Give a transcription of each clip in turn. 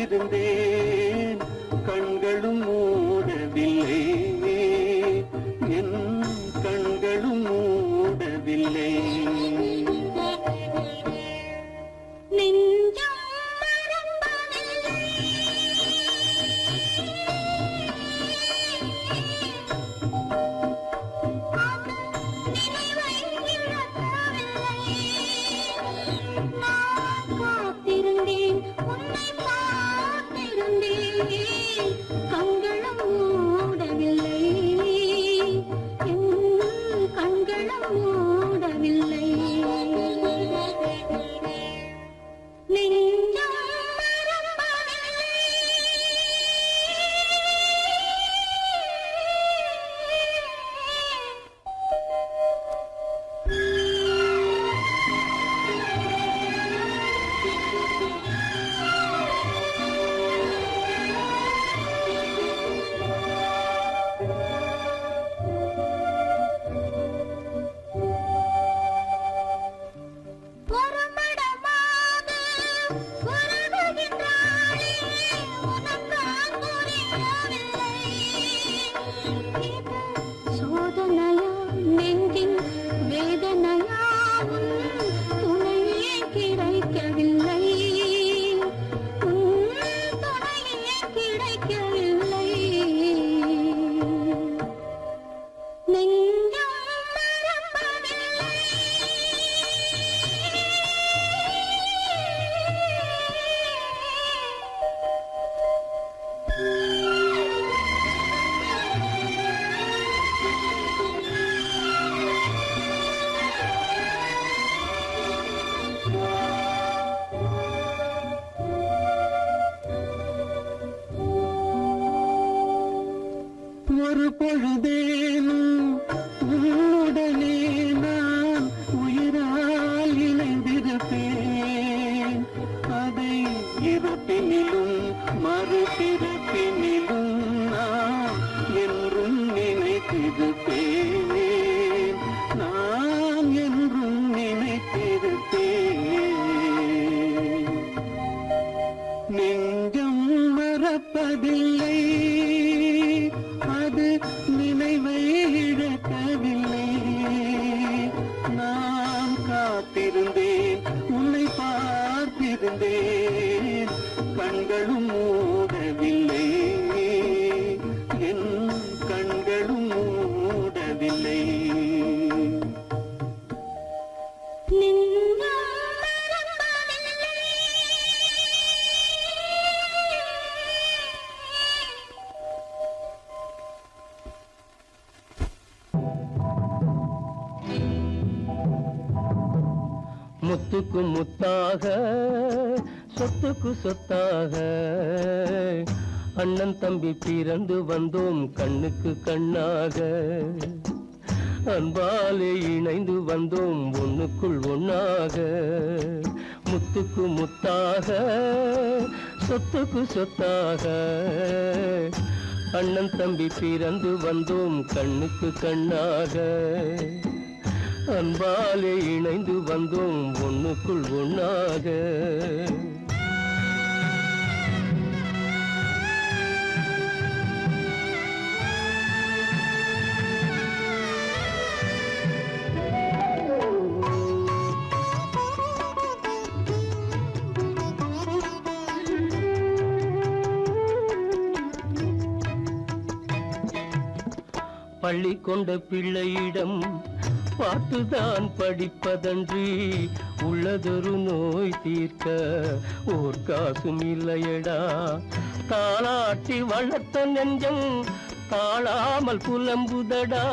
காத்திருந்தேன் கண்களும் மூடவில்லை என் கண்களும் மூடவில்லை ஒரு பொழுதேனும் உன்னுடனே நான் உயிரால் இணைந்திருப்பேன் அதை இறப்பினிலும் மறுபிறப்பினிலும் நான் என்றும் நினைத்திருப்பேன் நான் என்றும் நினைத்திருப்பேன் நெஞ்சம் மறப்பதில்லை அது நினைவை இழக்கவில்லை நான் காத்திருந்தேன் உன்னை பார்த்திருந்தேன் கண்களும் மூடவில்லை என் கண்களும் மூடவில்லை முத்துக்கு முத்தாக சொத்துக்கு சொத்தாக அண்ணன் தம்பி பிறந்து வந்தோம் கண்ணுக்கு கண்ணாக அன்பாலே இணைந்து வந்தோம் ஒண்ணுக்குள் ஒண்ணாக முத்துக்கு முத்தாக சொத்துக்கு சொத்தாக அண்ணன் தம்பி பிறந்து வந்தோம் கண்ணுக்கு கண்ணாக அன்பாலே இணைந்து வந்தோம் ஒண்ணுக்குள் ஒண்ணாக பள்ளி கொண்ட பிள்ளையிடம் பாட்டுதான் படிப்பதன்றி உள்ளதொரு நோய் தீர்க்க ஓர் காசும் இல்லையடா தாளாட்டி வளர்த்த நெஞ்சம் தாழாமல் புலம்புதடா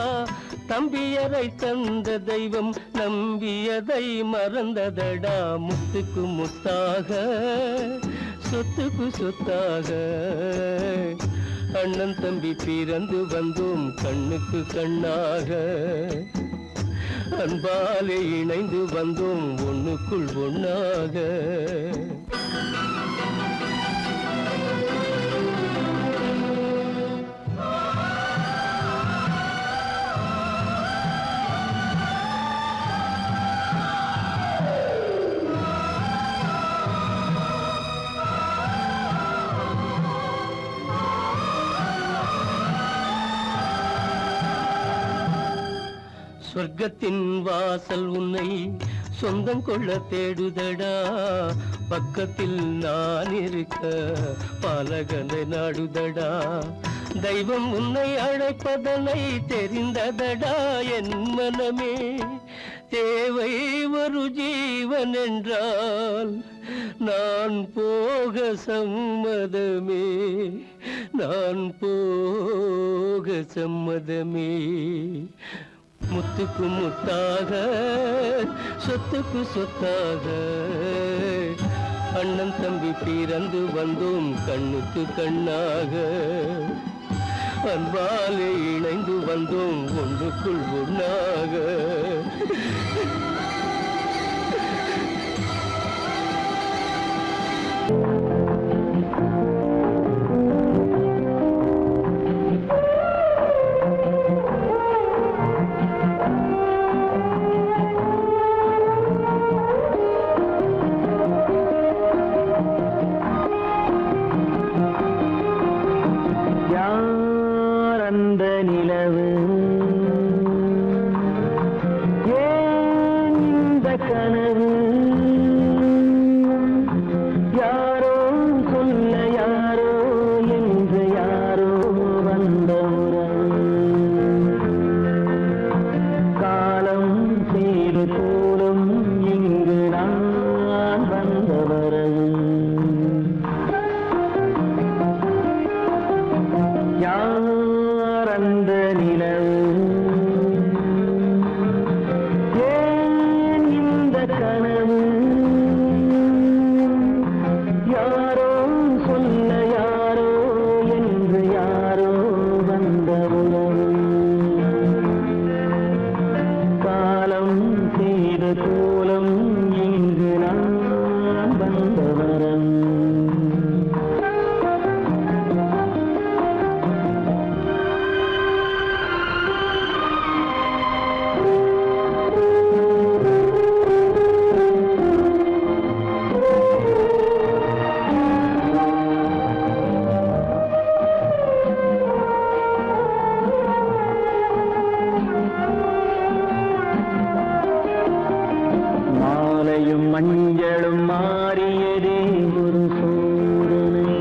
தம்பியரை தந்த தெய்வம் நம்பியதை மறந்ததடா முத்துக்கு முத்தாக சொத்துக்கு சொத்தாக அண்ணன் தம்பி பிறந்து வந்தோம் கண்ணுக்கு கண்ணாக அன்பாலே இணைந்து வந்தோம் ஒண்ணுக்குள் ஒண்ணாக சொர்க்கத்தின் வாசல் உன்னை சொந்தம் கொள்ள தேடுதடா, பக்கத்தில் நான் இருக்க பாலகனை நாடுதடா. தெய்வம் உன்னை அழைப்பதனை தெரிந்ததடா என் மனமே. தேவை ஒரு ஜீவன் என்றால் நான் போக சம்மதமே, நான் போக சம்மதமே. முத்துக்கு முத்தாக சொத்துக்கு சொத்தாக அண்ணன் தம்பி பிறந்து வந்தோம் கண்ணுக்கு கண்ணாக. அன்பாலே இணைந்து வந்தோம் ஒன்றுக்குள் ஒன்றாக. மஞ்சளும் மாறியதே ஒரு சோதனை,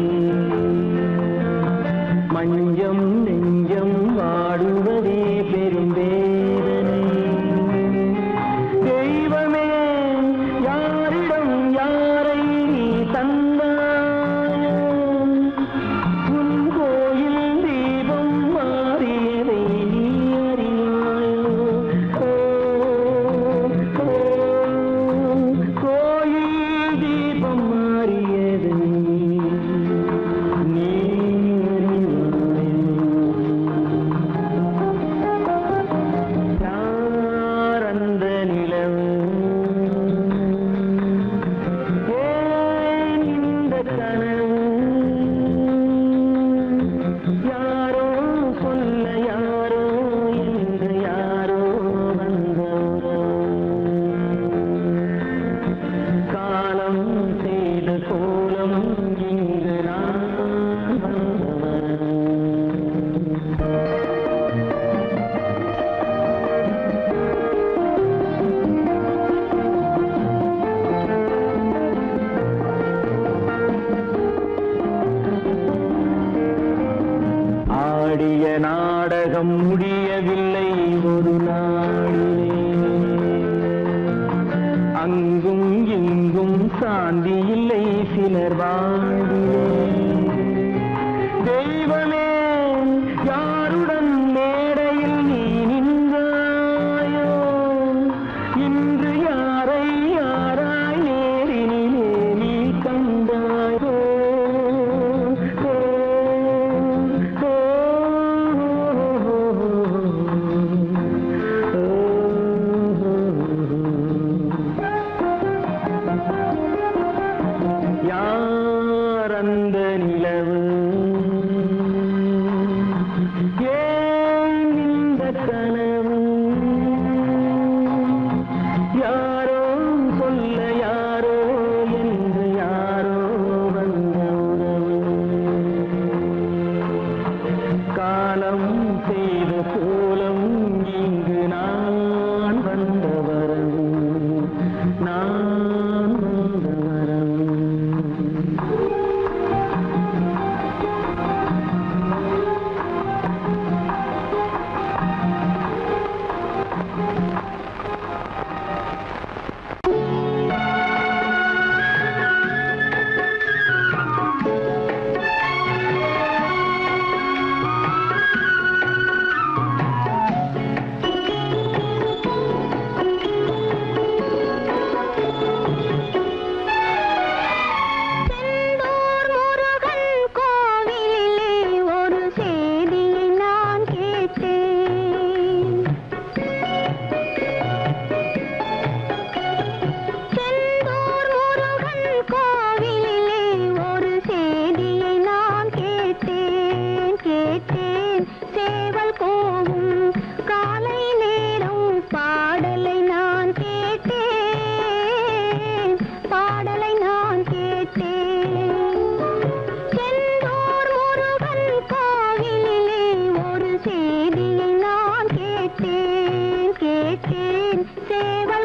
மஞ்சம் நெஞ்சம் வாடுவதே பெரும் வேதனை. தெய்வமே யாரிடம் யாரை நீ தந்தாயோ, உன் கோயில் தீபம் மாறியதை நீ அறியாயோ. நாடகம் முடியவில்லை ஒரு நாளிலே, அங்கும் இங்கும் சாந்தி இல்லை சிலர் வாழ்விலே. தெய்வமே யாருடன் மேடையில் நீ நின்றாயோ, இன்று யாரை யாராய் நேரினிலே நீ கண்டாயோ. யார் அந்த நிலவு, ஏன் இந்த கனவு, யாரோ சொல்ல யாரோ என்று யாரோ வந்த உறவு. காலம் செய்த கோலம் இங்கு நான்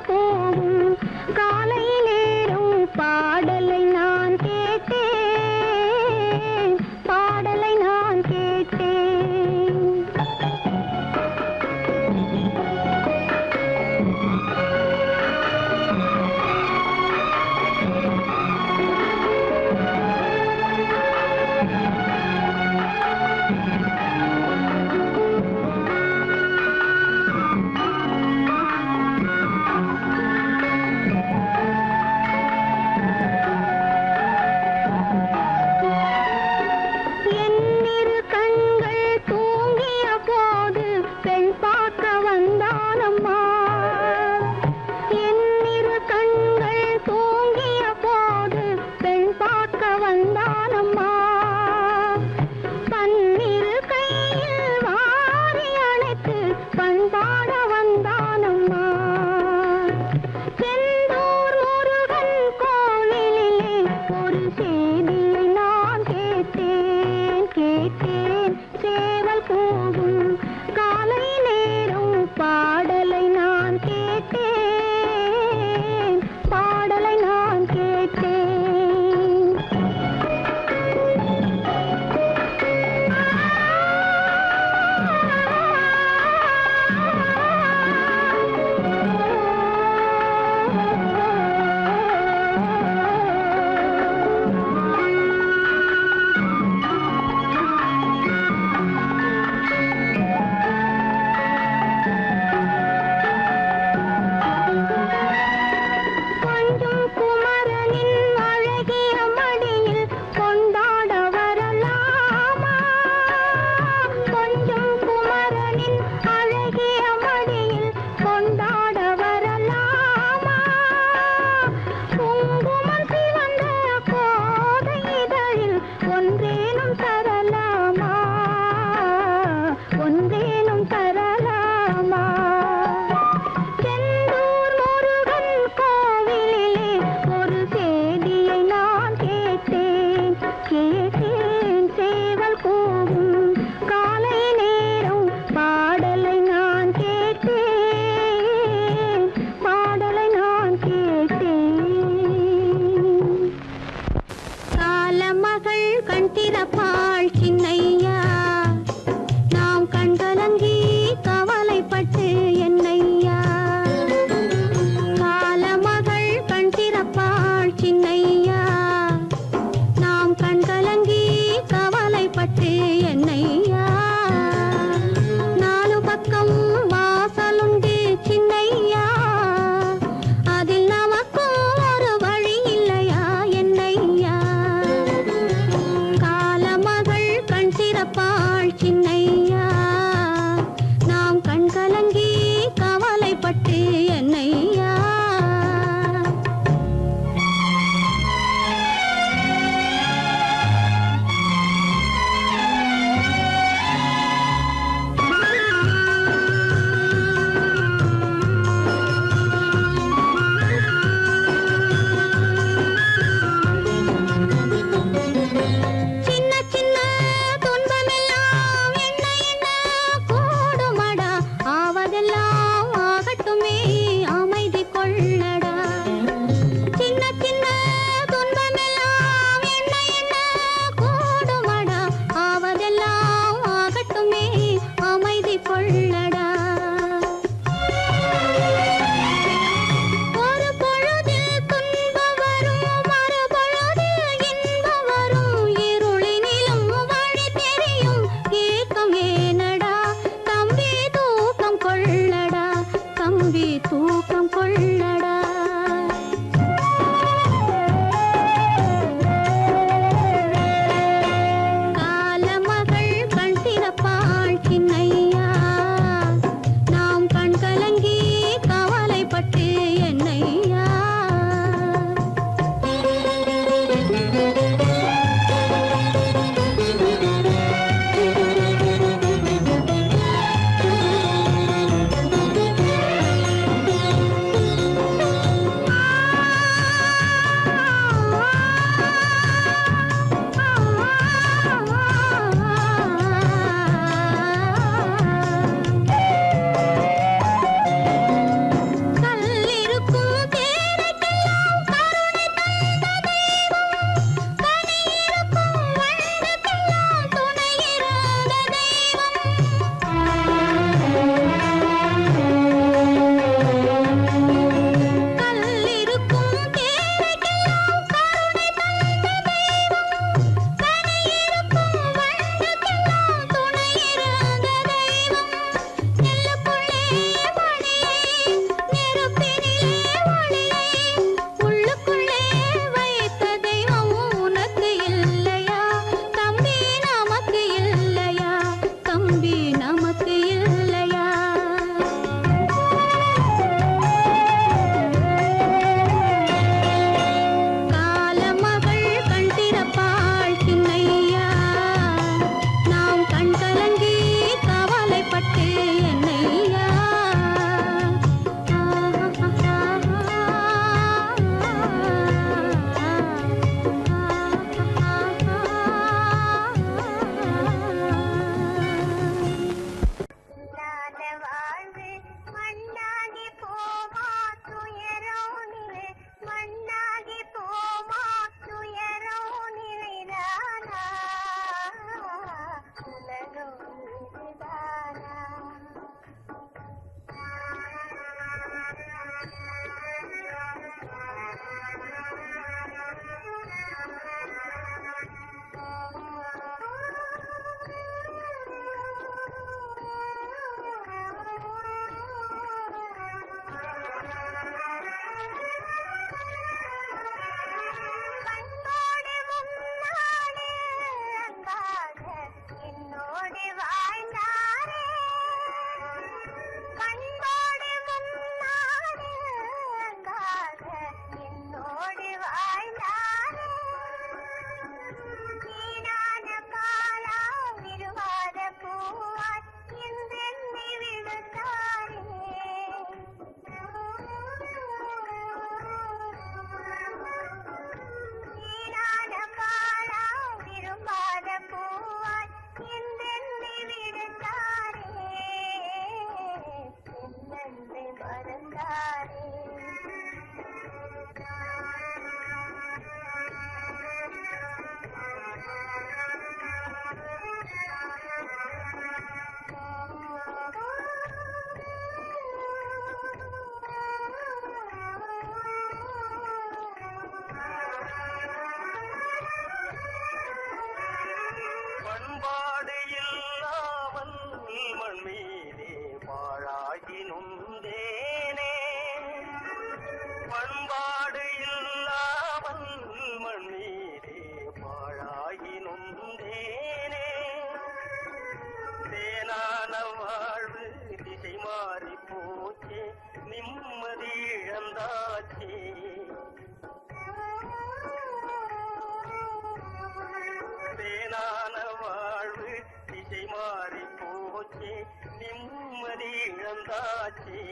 போகும் காலை நேரம் பாடலை நான் கேட்டேன், பாடலை நான் கேட்டேன். பண்பாடு இல்லாமல் மண்ணீரே பாழாகி நொந்தேனே தேனான வாழ்வு திசை மாறி போச்சே நிம்மதி இழந்தாச்சே தேனான வாழ்வு திசை மாறி போச்சே நிம்மதி இழந்தாச்சே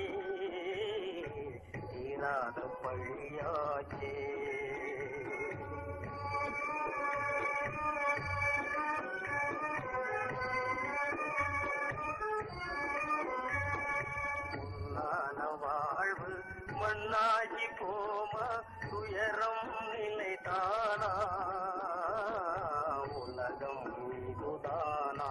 தீராத பழியாச்சே வாழ்வு மண்ணாகி போமா துயரம் நிலைதானா உலகம் இதுதானா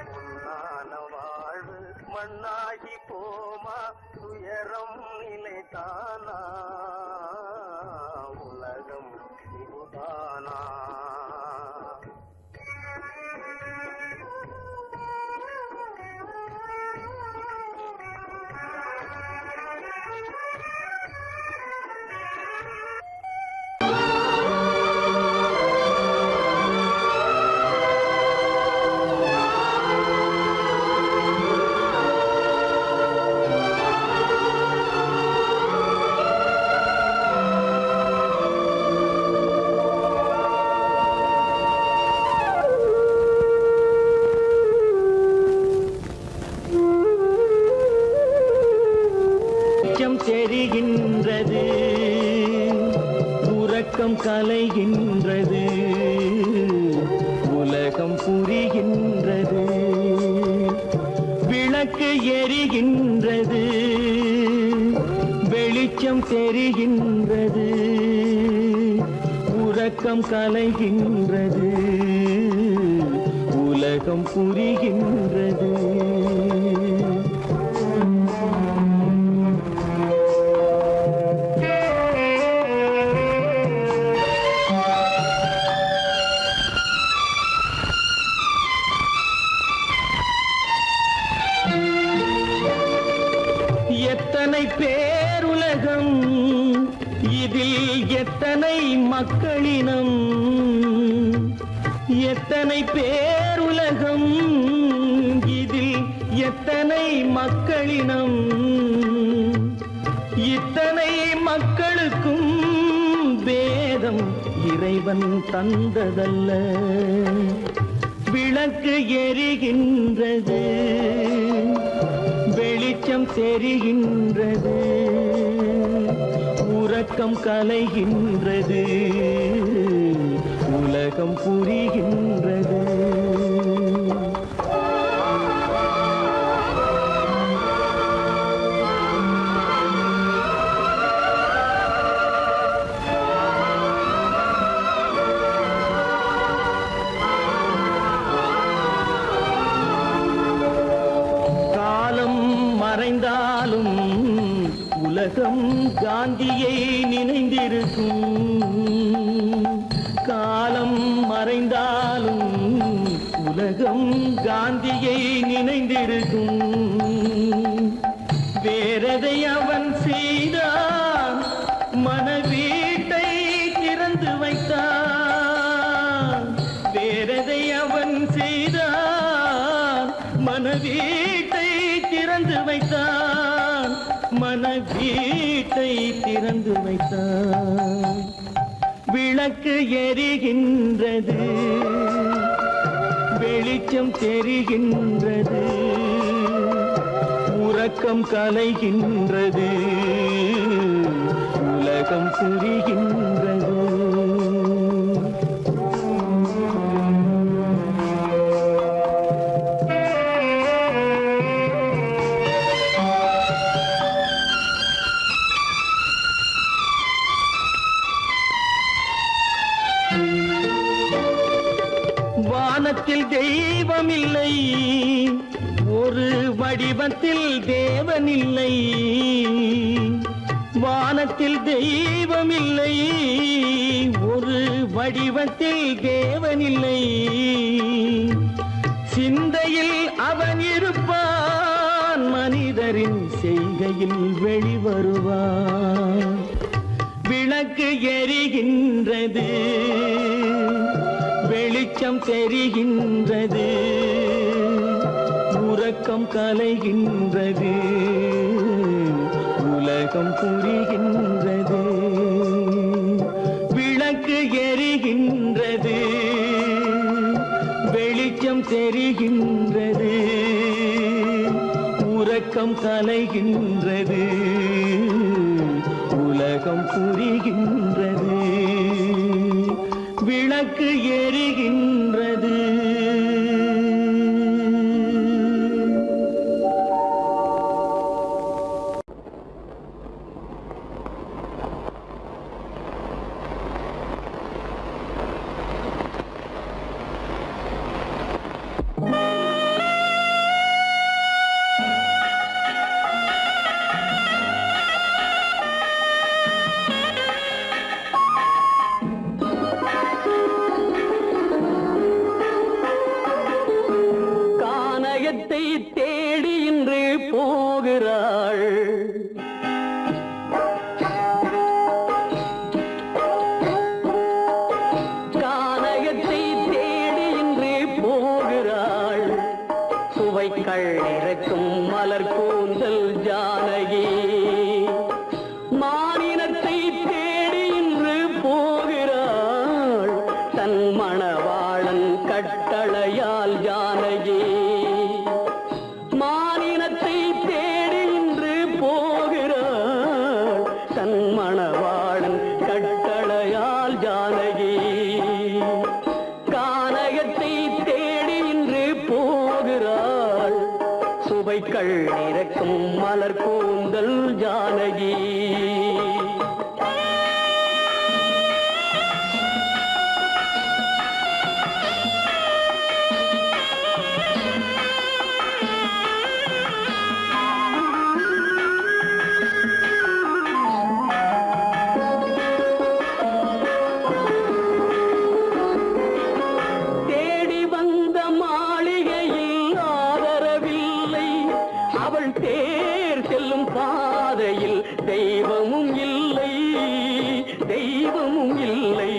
பொன்னான வாழ்வு மண்ணாகி போமா துயரம் நிலைதானா உலகம் இதுதானா தெரிகின்றது உறக்கம் கலைகின்றது உலகம் புரிகின்றது விளக்கு எரிகின்றது வெளிச்சம் தெரிகின்றது உறக்கம் கலைகின்றது உலகம் புரிகின்றது எத்தனை பேருலகம் இதில் எத்தனை மக்களினம் எத்தனை பேருலகம் இதில் எத்தனை மக்களினம் இத்தனை மக்களுக்கும் வேதம் இறைவன் தந்ததல்ல விளக்கு எரிகின்றது வெளிச்சம் தெரிகின்றது உறக்கம் கலைகின்றது உலகம் புரிகின்றது மறைந்தாலும் உலகம் காந்தியை நினைந்திருக்கும் காலம் மறைந்தாலும் உலகம் காந்தியை நினைந்திருக்கும் வேறெதை அவன் செய்தான் மனவீட்டை திறந்து வைத்தான் வேறெதை அவன் செய்தான் மனவீட்டை திறந்து வைத்தான் மனவீட்டை திறந்து வைத்தான் விளக்கு எரிகின்றது வெளிச்சம் தெரிகின்றது உறக்கம் கலைகின்றது உலகம் புரிகின்றது வானத்தில் தெய்வமில்லை ஒரு வடிவத்தில் தேவனில்லை வானத்தில் தெய்வமில்லை ஒரு வடிவத்தில் தேவனில்லை சிந்தையில் அவன் இருப்பான் மனிதரின் செய்கை வேளையில் வெளிவருவார். விளக்கு எரிகின்றது, வெளிச்சம் தெரிகின்றது, உறக்கம் கலைகின்றது, உலகம் புரிகின்றது. விளக்கு எரிகின்றது, வெளிச்சம் தெரிகின்றது, உறக்கம் கலைகின்றது, உலகம் புரிகின்றது. விளக்கு எரிகின்றது. தேடி இன்று போகிறாள். கானகத்தை தேடி இன்று போகிறாள். சுவைக்கள் இறக்கும் மலர் கூந்தல் ஜானகி. மானினத்தை தேடி இன்று போகிறாள். தன் மணவாளன் கட்டளையால் ஜானகி. மானினத்தை தேடி இன்று போகிறாள். தன் மணவாளன் கட்டளையால் ஜானகி. கானகத்தை தேடி இன்று போகிறாள். சுவைக்கள் இறக்கும் மலர் கூந்தல் ஜானகி. தேர் செல்லும் பாதையில் தெய்வமும் இல்லை, தெய்வமும் இல்லை.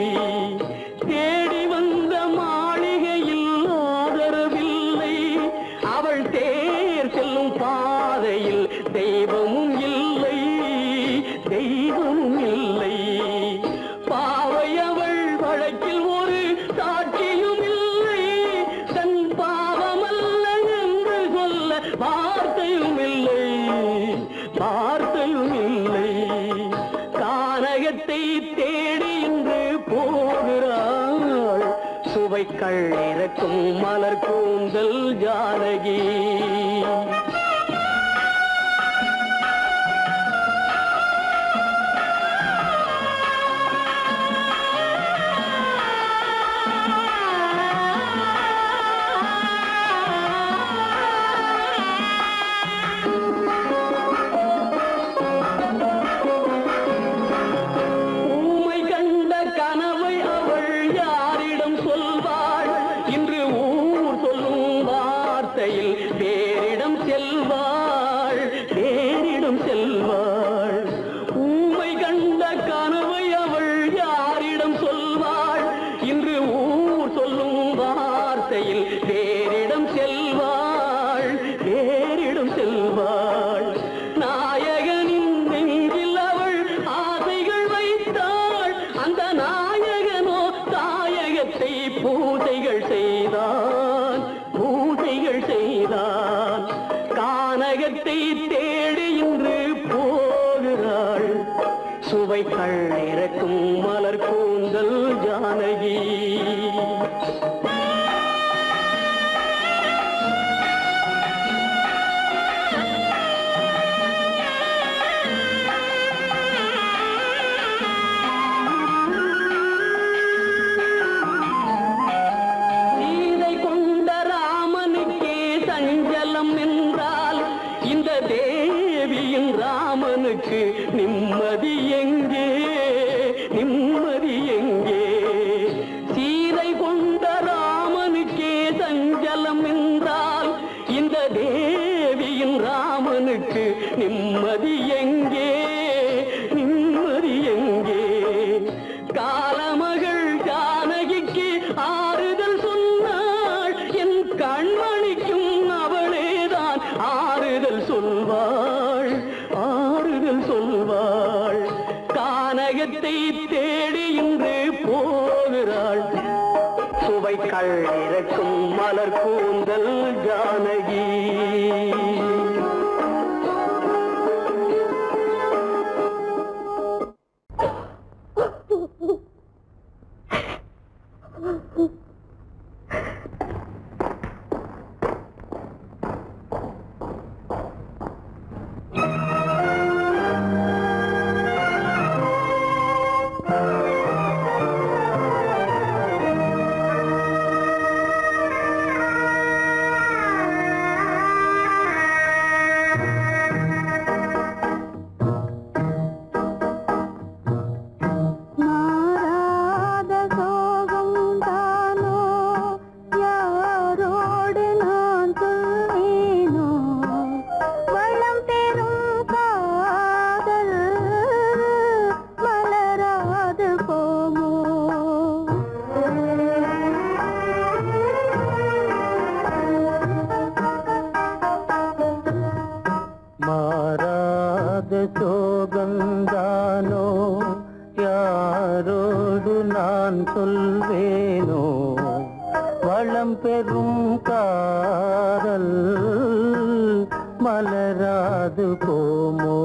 தேடி வந்த மாளிகையில் ஆதரவில்லை. அவள் தேர் செல்லும் பாதையில் தெய்வமும் இல்லை, தெய்வமும் இல்லை. பாவை அவள் வழக்கில் ஒரு சாட்சியும் இல்லை. தன் பாவமல்ல என்று சொல்ல வார்த்தையும் இல்லை, வார்த்தையும் இல்லை. கானகத்தை தேடி இன்று போகிறாள். சுவைக்கள் இறக்கும் மலர் கூந்தல் ஜானகி. வேறிடம் செல்வாள், வேறிடம் செல்வாள். ஊமை கண்ட கனவை அவள் யாரிடம் சொல்வாள்? இன்று ஊர் சொல்லும் வார்த்தையில் வேறிடம் செல்வாள், வேறிடம் செல்வாள். நாயகனின் நெஞ்சில் அவள் ஆசைகள் வைத்தாள். அந்த நாயகனோ தாயகத்தை பூஜைகள் செய்தான், பூஜைகள் செய்தான். கானகத்தை தேடி இன்று போகிறாள். சுவைக்கள் இறக்கும் மலர் கூந்தல் ஜானகி. ராமனுக்கு நிம்மதி எங்கே, நிம்மதி எங்கே? சீதை கொண்ட ராமனுக்கே சஞ்சலம் என்றால் இந்த தேவியின் ராமனுக்கு நிம்மதி வையத்தை தேடி இன்று போகிறாள் சுவைக்கள் இறக்கும் மலர் கூந்தல் ஜானகி சோகந்தானோ யாரோடு நான் சொல்வேனோ வளம் பெறும் காதல் மலராது போமோ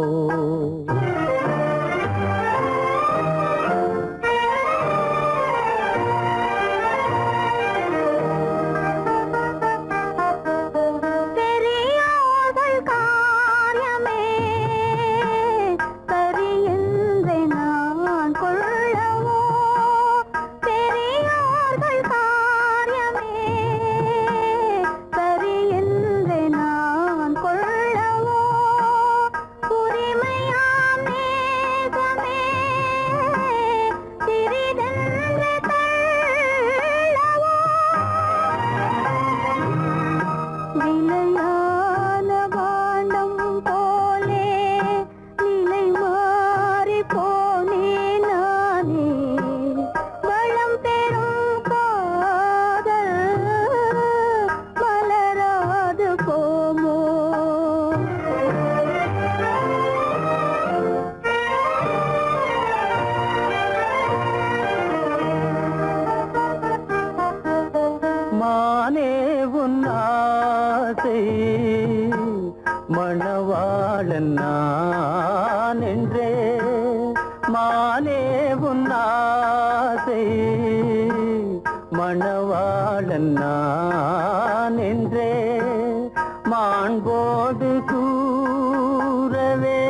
மணவாளன் நான் என்றே மானே உன் ஆசை மணவாளன் நான் என்றே மாண்போடு கூறவே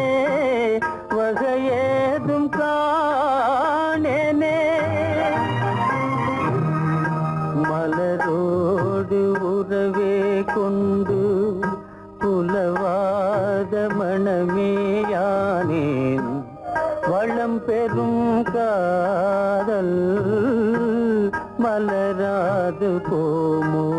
வகையேதும் காணேனே மலரோடு உறவே கொண்டு புலவாத மணமேயானேன் வளம் பெறும் காதல் மலராது போமோ